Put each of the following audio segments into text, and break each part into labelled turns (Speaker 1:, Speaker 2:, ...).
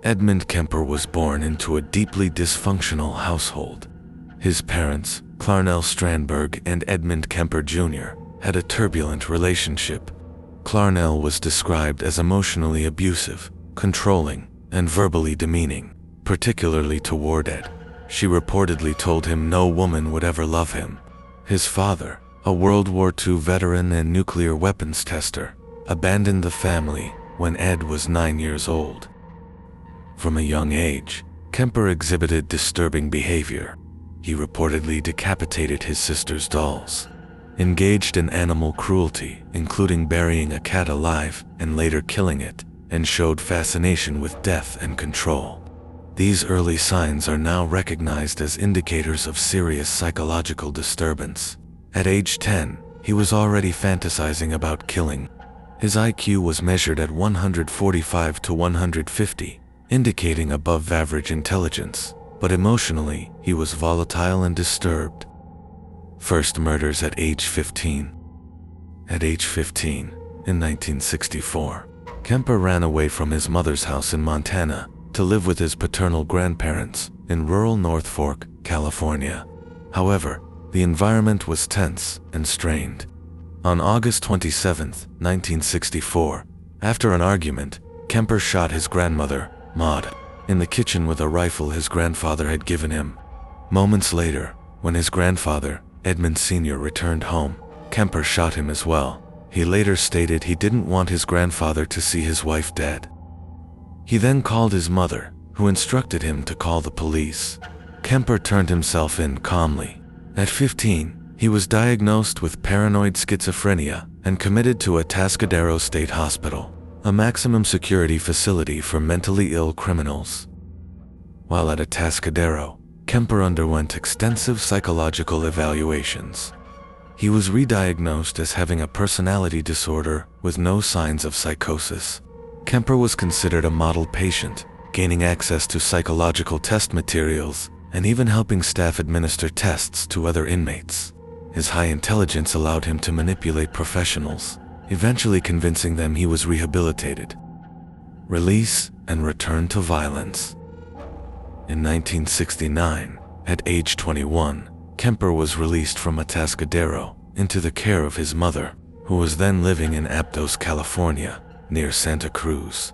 Speaker 1: Edmund Kemper was born into a deeply dysfunctional household. His parents, Clarnell Strandberg and Edmund Kemper Jr., had a turbulent relationship. Clarnell was described as emotionally abusive, controlling, and verbally demeaning, particularly toward Ed. She reportedly told him no woman would ever love him. His father, a World War II veteran and nuclear weapons tester, abandoned the family when Ed was 9 years old. From a young age, Kemper exhibited disturbing behavior. He reportedly decapitated his sister's dolls, engaged in animal cruelty, including burying a cat alive and later killing it, and showed fascination with death and control. These early signs are now recognized as indicators of serious psychological disturbance. At age 10, he was already fantasizing about killing. His IQ was measured at 145 to 150, indicating above-average intelligence, but emotionally, he was volatile and disturbed. First murders at age 15. At age 15, in 1964, Kemper ran away from his mother's house in Montana to live with his paternal grandparents in rural North Fork, California. However, the environment was tense and strained. On August 27, 1964, after an argument, Kemper shot his grandmother, Maud, in the kitchen with a rifle his grandfather had given him. Moments later, when his grandfather, Edmund Sr., returned home, Kemper shot him as well. He later stated he didn't want his grandfather to see his wife dead. He then called his mother, who instructed him to call the police. Kemper turned himself in calmly. At 15, he was diagnosed with paranoid schizophrenia and committed to Atascadero State Hospital, a maximum security facility for mentally ill criminals. While at Atascadero, Kemper underwent extensive psychological evaluations. He was re-diagnosed as having a personality disorder with no signs of psychosis. Kemper was considered a model patient, gaining access to psychological test materials and even helping staff administer tests to other inmates. His high intelligence allowed him to manipulate professionals, eventually convincing them he was rehabilitated. Release and return to violence. In 1969, at age 21, Kemper was released from Atascadero into the care of his mother, who was then living in Aptos, California, near Santa Cruz.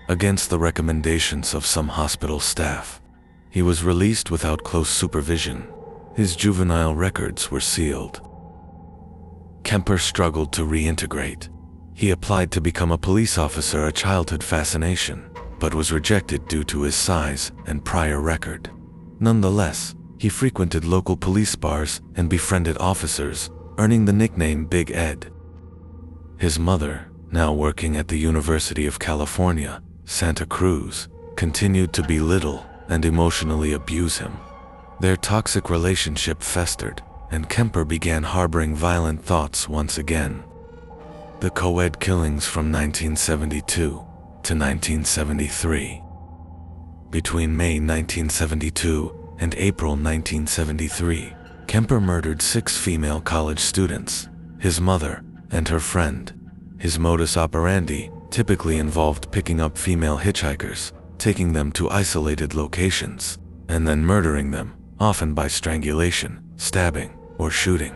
Speaker 1: Against the recommendations of some hospital staff, he was released without close supervision. His juvenile records were sealed. Kemper struggled to reintegrate. He applied to become a police officer, a childhood fascination, but was rejected due to his size and prior record. Nonetheless, he frequented local police bars and befriended officers, earning the nickname Big Ed. His mother, now working at the University of California, Santa Cruz, continued to belittle and emotionally abuse him. Their toxic relationship festered, and Kemper began harboring violent thoughts once again. The co-ed killings from 1972 to 1973. Between May 1972 and April 1973, Kemper murdered 6 female college students, his mother, and her friend. His modus operandi typically involved picking up female hitchhikers, taking them to isolated locations, and then murdering them, often by strangulation, stabbing, or shooting.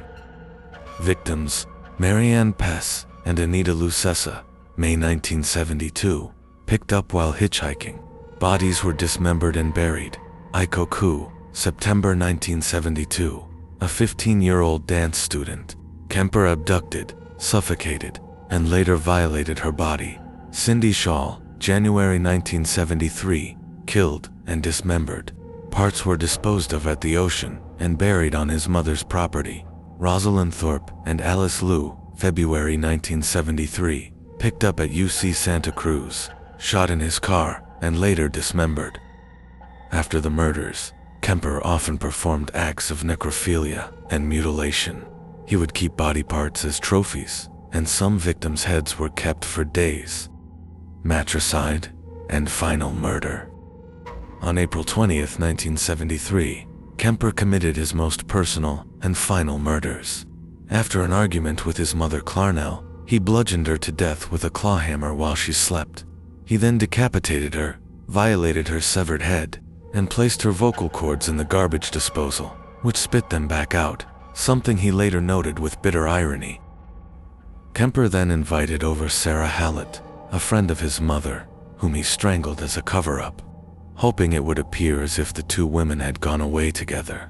Speaker 1: Victims: Marianne Pess and Anita Lucessa, May 1972, picked up while hitchhiking. Bodies were dismembered and buried. Aiko Ku, September 1972, a 15-year-old dance student. Kemper abducted, suffocated, and later violated her body. Cindy Shaw, January 1973, killed and dismembered. Parts were disposed of at the ocean and buried on his mother's property. Rosalind Thorpe and Alice Liu, February 1973, picked up at UC Santa Cruz, shot in his car, and later dismembered. After the murders, Kemper often performed acts of necrophilia and mutilation. He would keep body parts as trophies, and some victims' heads were kept for days. Matricide and final murder. On April 20, 1973, Kemper committed his most personal and final murders. After an argument with his mother Clarnell, he bludgeoned her to death with a clawhammer while she slept. He then decapitated her, violated her severed head, and placed her vocal cords in the garbage disposal, which spit them back out, something he later noted with bitter irony. Kemper then invited over Sarah Hallett, a friend of his mother, whom he strangled as a cover-up, hoping it would appear as if the two women had gone away together.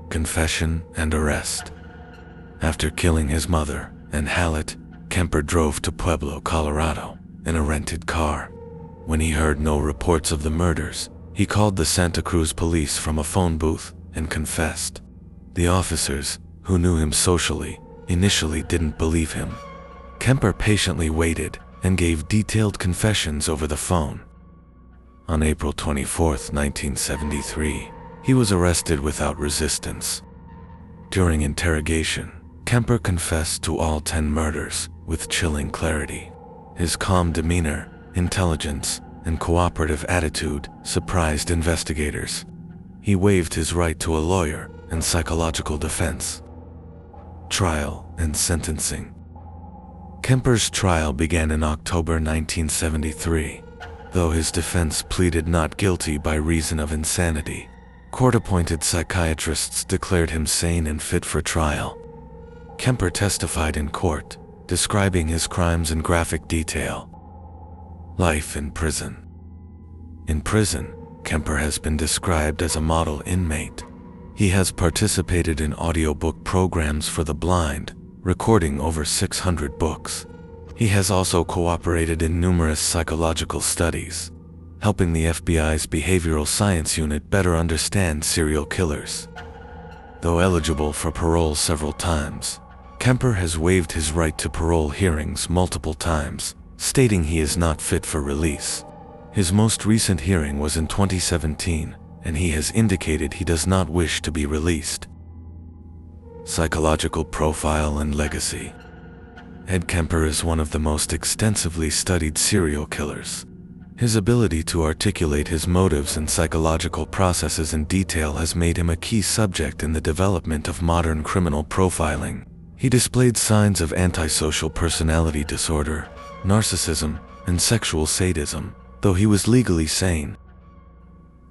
Speaker 1: Confession and arrest. After killing his mother and Hallett, Kemper drove to Pueblo, Colorado, in a rented car. When he heard no reports of the murders, he called the Santa Cruz police from a phone booth and confessed. The officers, who knew him socially, initially didn't believe him. Kemper patiently waited and gave detailed confessions over the phone. On April 24, 1973, he was arrested without resistance. During interrogation, Kemper confessed to all 10 murders with chilling clarity. His calm demeanor, intelligence, and cooperative attitude surprised investigators. He waived his right to a lawyer and psychological defense. Trial and sentencing. Kemper's trial began in October 1973. Though his defense pleaded not guilty by reason of insanity, court-appointed psychiatrists declared him sane and fit for trial. Kemper testified in court, describing his crimes in graphic detail. Life in prison. In prison, Kemper has been described as a model inmate. He has participated in audiobook programs for the blind, recording over 600 books. He has also cooperated in numerous psychological studies, helping the FBI's behavioral science unit better understand serial killers. Though eligible for parole several times, Kemper has waived his right to parole hearings multiple times, stating he is not fit for release. His most recent hearing was in 2017, and he has indicated he does not wish to be released. Psychological profile and legacy. Ed Kemper is one of the most extensively studied serial killers. His ability to articulate his motives and psychological processes in detail has made him a key subject in the development of modern criminal profiling. He displayed signs of antisocial personality disorder, narcissism, and sexual sadism, though he was legally sane.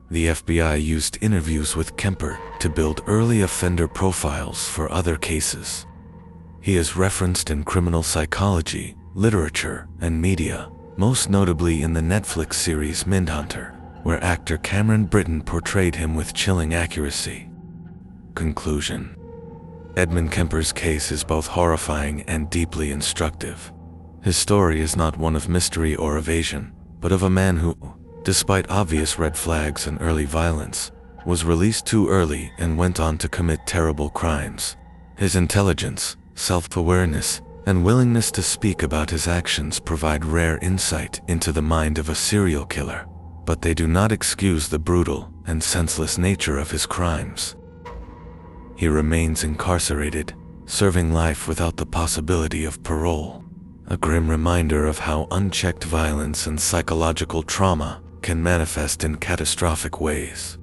Speaker 1: The FBI used interviews with Kemper to build early offender profiles for other cases. He is referenced in criminal psychology, literature, and media, most notably in the Netflix series Mindhunter, where actor Cameron Britton portrayed him with chilling accuracy. Conclusion. Edmund Kemper's case is both horrifying and deeply instructive. His story is not one of mystery or evasion, but of a man who, despite obvious red flags and early violence, was released too early and went on to commit terrible crimes. His intelligence, self-awareness, and willingness to speak about his actions provide rare insight into the mind of a serial killer, but they do not excuse the brutal and senseless nature of his crimes. He remains incarcerated, serving life without the possibility of parole, a grim reminder of how unchecked violence and psychological trauma can manifest in catastrophic ways.